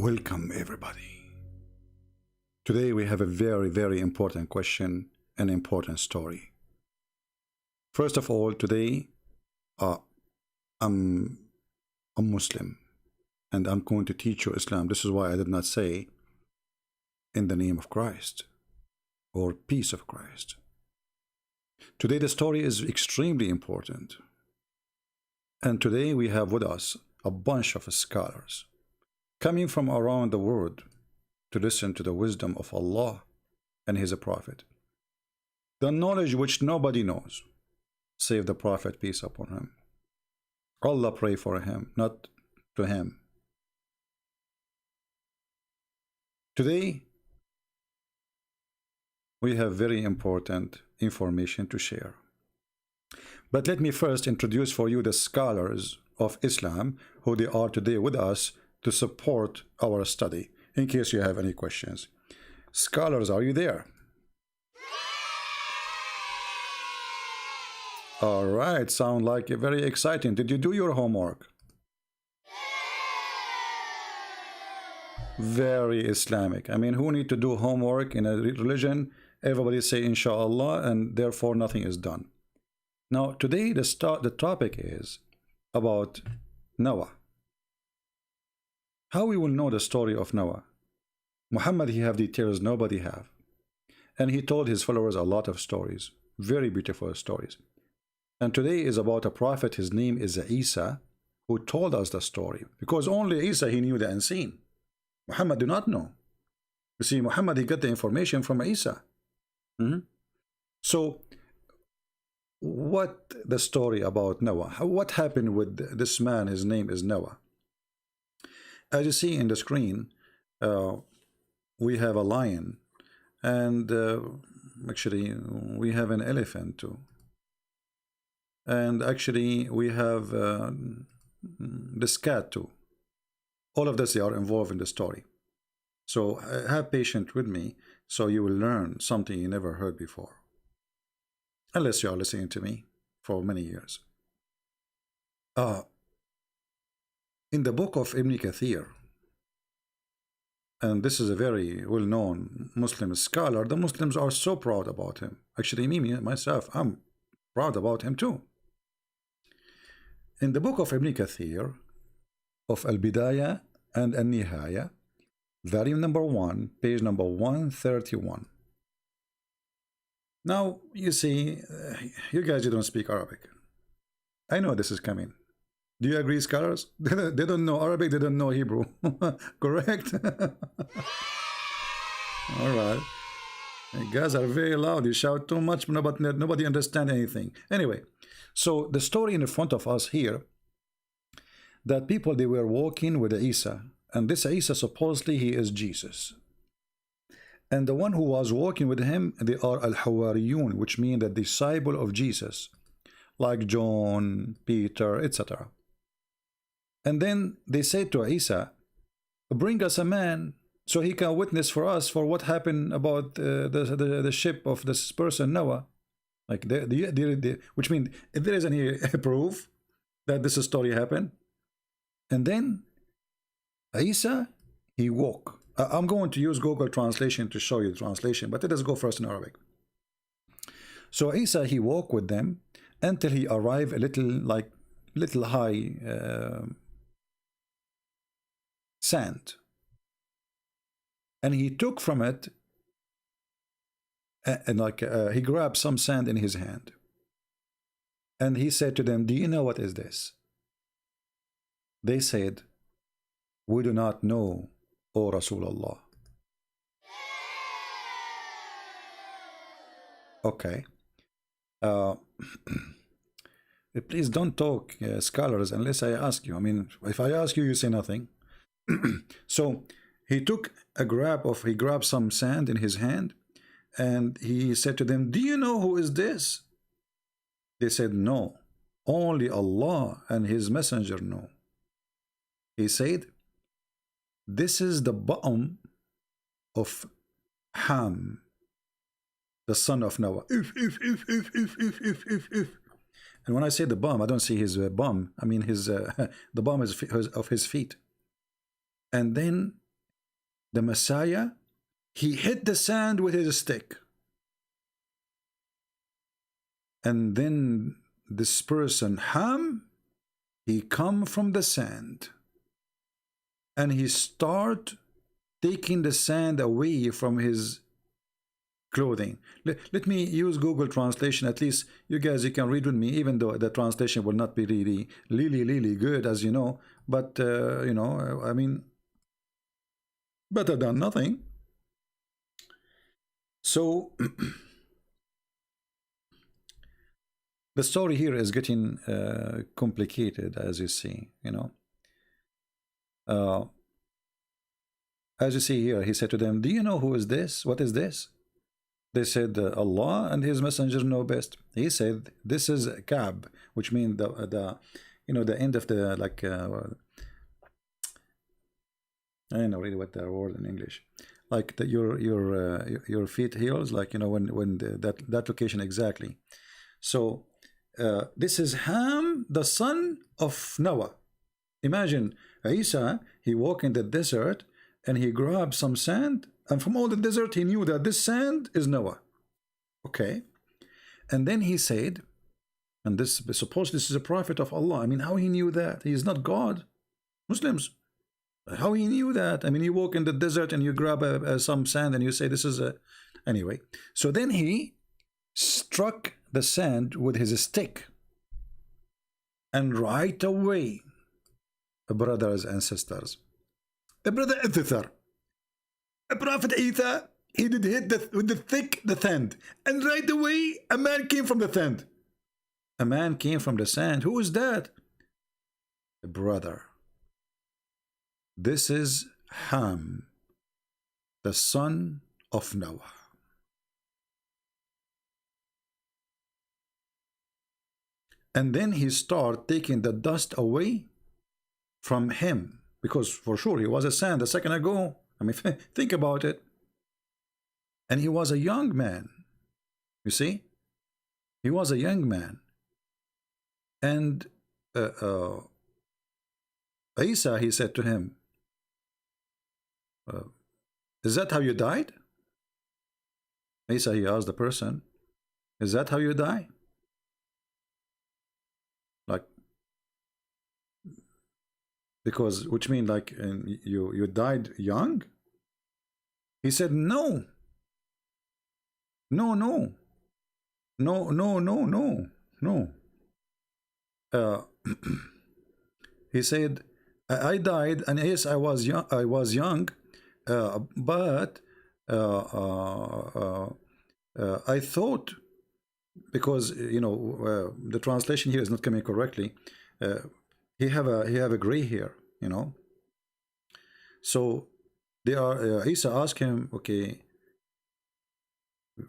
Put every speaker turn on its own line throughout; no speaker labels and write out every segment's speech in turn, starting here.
Welcome everybody. Today we have a very important question, an important story. First of all, today I'm a Muslim and I'm going to teach you Islam. This is why I did not say in the name of Christ or peace of Christ. Today the story is extremely important. And today we have with us a bunch of scholars coming from around the world to listen to the wisdom of Allah and His Prophet. The knowledge which nobody knows, save the Prophet, peace upon him. Allah pray for him, not to him. Today, we have very important information to share. But let me first introduce for you the scholars of Islam, who they are today with us to support our study, in case you have any questions. Scholars, are you there? All right, sound like very exciting. Did you do your homework? Very Islamic. I mean, who need to do homework in a religion? Everybody say inshallah, and therefore nothing is done. Now, today the topic is about Noah. How we will know the story of Noah? Muhammad, he have details nobody have. And he told his followers a lot of stories, very beautiful stories. And today is about a prophet, his name is Isa, who told us the story. Because only Isa, he knew the unseen. Muhammad do not know. You see, Muhammad, he got the information from Isa. So, what the story about Noah? What happened with this man? His name is Noah. As you see in the screen, we have a lion, and actually we have an elephant too. And actually we have this cat too. All of this, they are involved in the story. So have patience with me, so you will learn something you never heard before. Unless you are listening to me for many years. In the book of Ibn Kathir, and this is a very well-known Muslim scholar, the Muslims are so proud about him. Actually, me, myself, I'm proud about him too. In the book of Ibn Kathir, of Al-Bidayah and Al-Nihaya, volume number 1, page number 131. Now, you see, you guys, you don't speak Arabic. I know this is coming. Do you agree, scholars? They don't know Arabic, they don't know Hebrew. Correct? All right. You guys are very loud. You shout too much, but nobody understands anything. Anyway, so the story in front of us here, that people, they were walking with Isa. And this Isa, supposedly, he is Jesus. And the one who was walking with him, they are Al-Hawariyun, which mean the disciple of Jesus, like John, Peter, etc. And then they said to Isa, bring us a man so he can witness for us for what happened about the ship of this person Noah. Like which means if there is any proof that this story happened. And then Isa, he woke. I'm going to use Google translation to show you the translation, but let us go first in Arabic. So Isa, he walked with them until he arrived a little high sand, and he took from it and he grabbed some sand in his hand, and he said to them, do you know what is this? They said, we do not know, O Rasulullah. Okay. Please don't talk, scholars, unless I ask you. I mean, if I ask you, you say nothing. So he took he grabbed some sand in his hand, and he said to them, do you know who is this? They said, no, only Allah and His Messenger know. He said, this is the bottom of Ham, the son of Noah. And when I say the bum, I don't see his bum. I mean his the bum is of his feet. And then the Messiah, he hit the sand with his stick. And then this person, Ham, he come from the sand. And he start taking the sand away from his clothing. Let me use Google translation. At least you guys, you can read with me, even though the translation will not be really good, as you know. But you know, I mean, better than nothing. So the story here is getting complicated, as you see, you know. As you see here, he said to them, do you know who is this? What is this? They said, Allah and his messenger know best. He said, this is Ka'b, which means the you know, the end of the, like, I don't know really what the word in English, like the, your feet heels, like, you know, when that location exactly. So this is Ham, the son of Noah. Imagine Isa, he walked in the desert and he grabbed some sand, and from all the desert he knew that this sand is Noah. Okay. And then he said, and this, suppose this is a prophet of Allah. I mean, how he knew that? He is not God. Muslims, how he knew that? I mean, you walk in the desert and you grab some sand and you say this is a... Anyway, so then he struck the sand with his stick. And right away, brothers and sisters, the brother Ether, a prophet Isa, he did hit with the sand, and right away a man came from the sand. A man came from the sand. Who is that? A brother. This is Ham, the son of Noah. And then he started taking the dust away from him, because for sure he was a sand a second ago. I mean, think about it. And he was a young man. You see? He was a young man. And Isa, he said to him, is that how you died? Isa, he asked the person, is that how you die? Like, because, which means like you died young? He said, no. No, no. No, no, no, no, no. He said, I died, and yes, I was young, but I thought, because you know the translation here is not coming correctly. He have a gray hair, you know. So they are. Isa asked him, okay,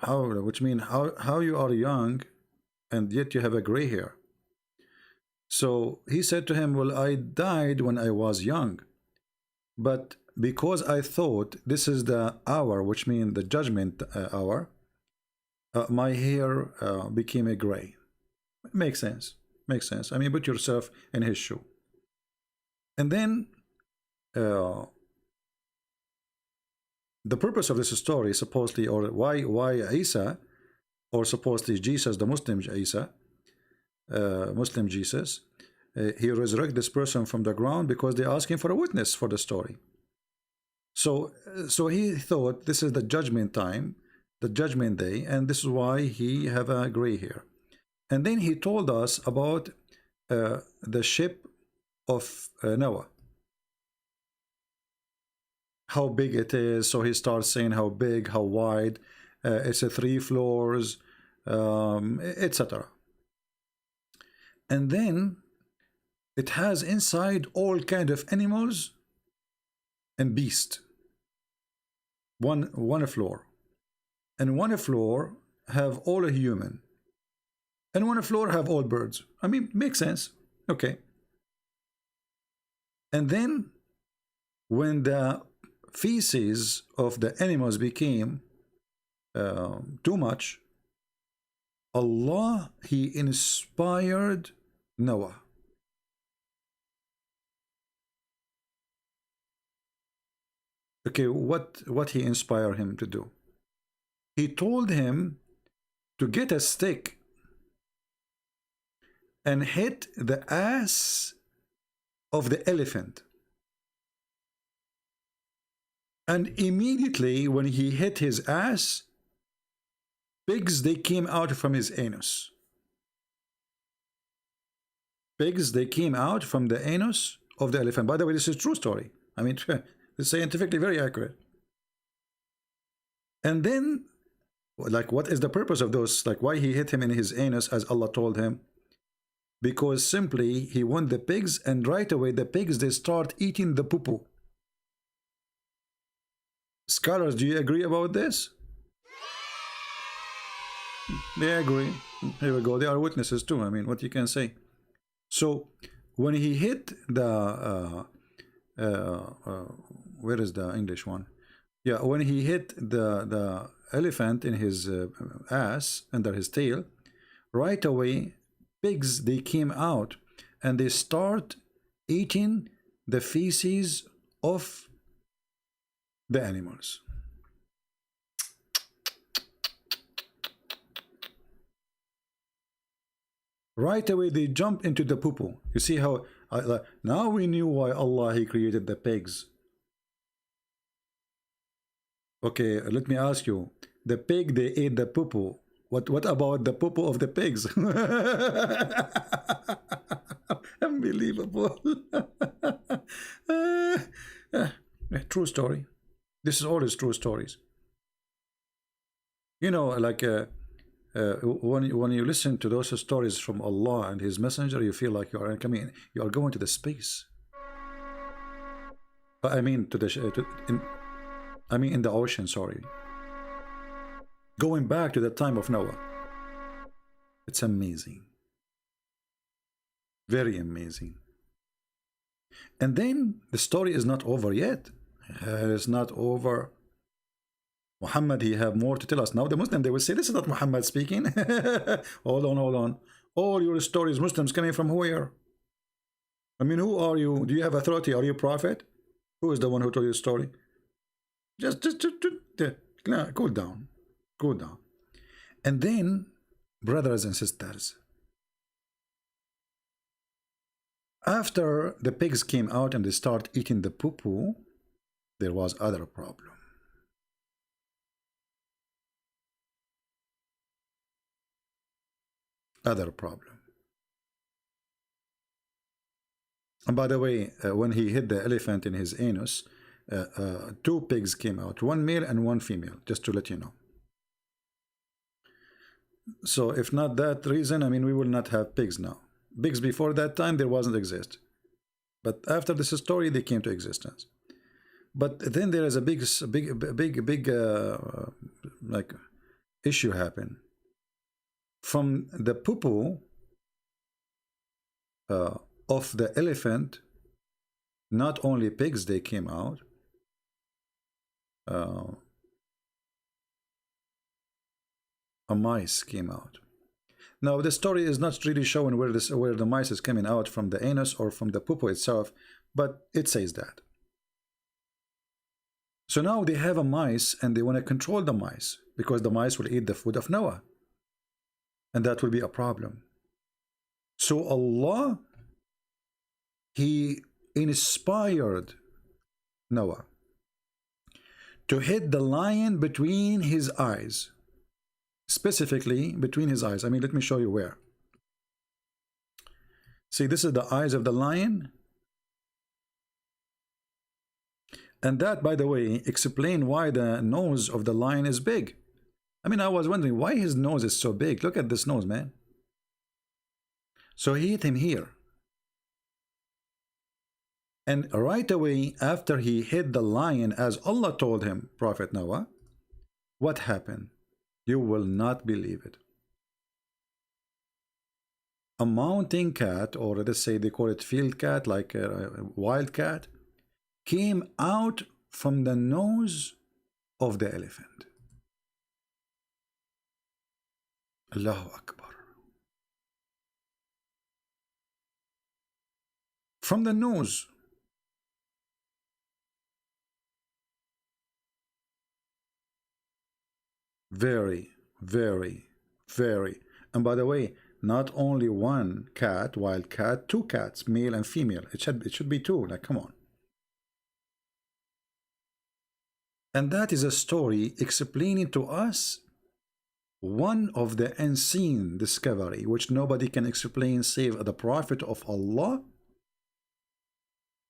how? Which means how you are young, and yet you have a gray hair. So he said to him, well, I died when I was young, but because I thought this is the hour, which means the judgment hour, my hair became a gray. Makes sense. Makes sense. I mean, put yourself in his shoe. And then the purpose of this story, supposedly, or why Isa, or supposedly Jesus, the Muslim Isa, Muslim Jesus, he resurrected this person from the ground because they asked him for a witness for the story. So he thought this is the judgment time, the judgment day, and this is why he have a gray hair. And then he told us about the ship of Noah, how big it is. So he starts saying how big, how wide, it's a 3 floors, etc. And then it has inside all kind of animals and beasts. One floor, and one floor have all a human, and one floor have all birds. I mean, makes sense. Okay. And then when the feces of the animals became too much, Allah, he inspired Noah. Okay, what he inspired him to do? He told him to get a stick and hit the ass of the elephant. And immediately when he hit his ass, pigs, they came out from his anus. Pigs, they came out from the anus of the elephant. By the way, this is a true story. I mean, it's scientifically very accurate. And then, like, what is the purpose of those? Like, why he hit him in his anus as Allah told him? Because simply he want the pigs, and right away the pigs, they start eating the poo-poo. Scholars, do you agree about this? They agree. Here we go. They are witnesses too. I mean, what you can say. So when he hit the where is the English one? Yeah, when he hit the elephant in his ass, under his tail, right away pigs, they came out and they start eating the feces of the animals. Right away they jump into the poo-poo. You see how now we knew why Allah, he created the pigs. Okay, let me ask you, the pig, they ate the poo-poo. What about the poo-poo of the pigs? Unbelievable. True story. This is always true stories. You know, like when you listen to those stories from Allah and His Messenger, you feel like you are coming, you are going to the space. I mean, to the I mean, in the ocean. Sorry, going back to the time of Noah. It's amazing, very amazing. And then the story is not over yet. It's not over. Muhammad, he have more to tell us. Now the Muslim, they will say, this is not Muhammad speaking. Hold on, hold on. All your stories, Muslims, coming from where? I mean, who are you? Do you have authority? Are you a prophet? Who is the one who told you the story? Just cool down. Cool down. And then, brothers and sisters, after the pigs came out and they start eating the poo-poo, there was other problem. Other problem. And by the way, when he hit the elephant in his anus, two pigs came out, one male and one female, just to let you know. So if not that reason, I mean, we will not have pigs now. Pigs before that time, there wasn't exist. But after this story, they came to existence. But then there is a big like issue happen. From the poo-poo of the elephant, not only pigs, they came out. A mice came out. Now the story is not really showing where the mice is coming out from the anus or from the poo-poo itself, but it says that. So now they have a mice and they want to control the mice because the mice will eat the food of Noah. And that will be a problem. So Allah, He inspired Noah to hit the lion between his eyes. Specifically between his eyes. I mean, let me show you where. See, this is the eyes of the lion. And that, by the way, explains why the nose of the lion is big. I mean, I was wondering why his nose is so big. Look at this nose, man. So he hit him here. And right away, after he hit the lion, as Allah told him, Prophet Noah, what happened? You will not believe it. A mountain cat, or let's say they call it field cat, like a wild cat, came out from the nose of the elephant. Allahu Akbar. From the nose. Very, very, very. And by the way, not only one cat, wild cat, two cats, male and female. It should be two. Like, come on. And that is a story explaining to us one of the unseen discovery which nobody can explain save the Prophet of Allah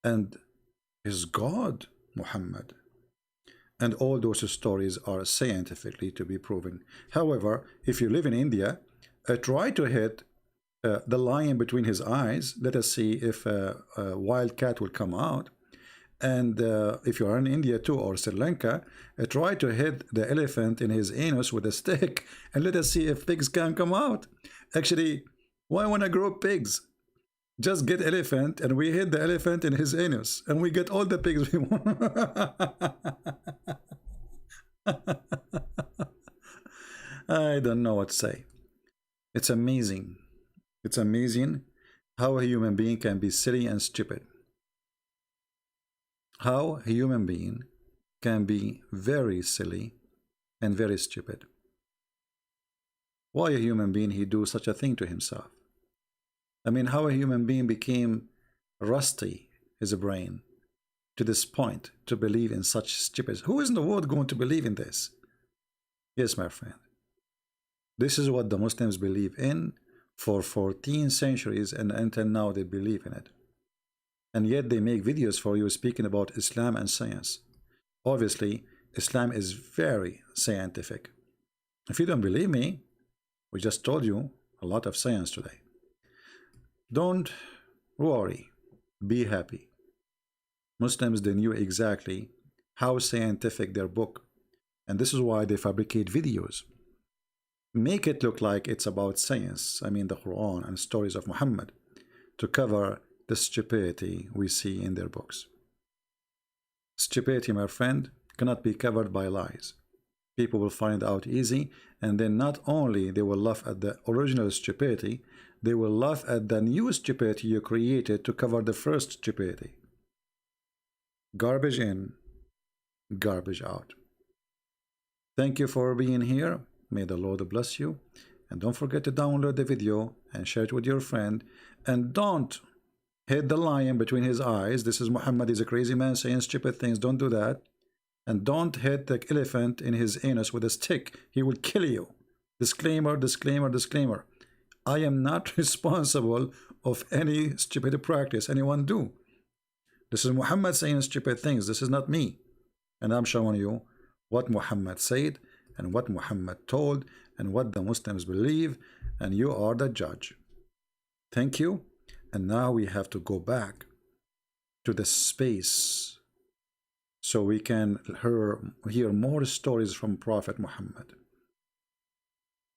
and his God Muhammad. And all those stories are scientifically to be proven. However, if you live in India, try to hit the lion between his eyes. Let us see if a wild cat will come out. And if you are in India too, or Sri Lanka, try to hit the elephant in his anus with a stick, and let us see if pigs can come out. Actually, why want to grow pigs? Just get elephant, and we hit the elephant in his anus, and we get all the pigs we want. I don't know what to say. It's amazing. It's amazing how a human being can be silly and stupid. How a human being can be very silly and very stupid. Why a human being he do such a thing to himself? I mean, how a human being became rusty his brain to this point to believe in such stupid. Who is in the world going to believe in this? Yes, my friend. This is what the Muslims believe in for 14 centuries, and until now they believe in it. And yet they make videos for you speaking about Islam and science. Obviously, Islam is very scientific. If you don't believe me, we just told you a lot of science today. Don't worry, be happy. Muslims, they knew exactly how scientific their book, and this is why they fabricate videos. Make it look like it's about science, I mean the Quran and stories of Muhammad, to cover the stupidity we see in their books. Stupidity, my friend, cannot be covered by lies. People will find out easy, and then not only they will laugh at the original stupidity, they will laugh at the new stupidity you created to cover the first stupidity. Garbage in, garbage out. Thank you for being here. May the Lord bless you. And don't forget to download the video and share it with your friend. And don't hit the lion between his eyes. This is Muhammad. He's a crazy man saying stupid things. Don't do that. And don't hit the elephant in his anus with a stick. He will kill you. Disclaimer, disclaimer, disclaimer. I am not responsible of any stupid practice anyone do. This is Muhammad saying stupid things. This is not me. And I'm showing you what Muhammad said and what Muhammad told and what the Muslims believe, and you are the judge. Thank you. And now we have to go back to the space so we can hear more stories from Prophet Muhammad,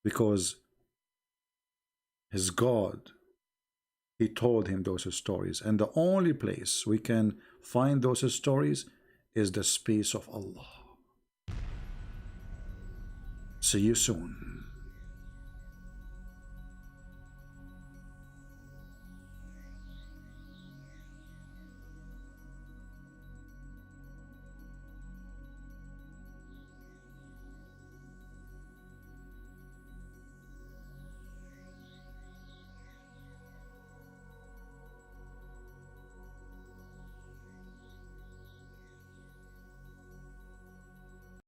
because his God, he told him those stories, and the only place we can find those stories is the space of Allah. See you soon.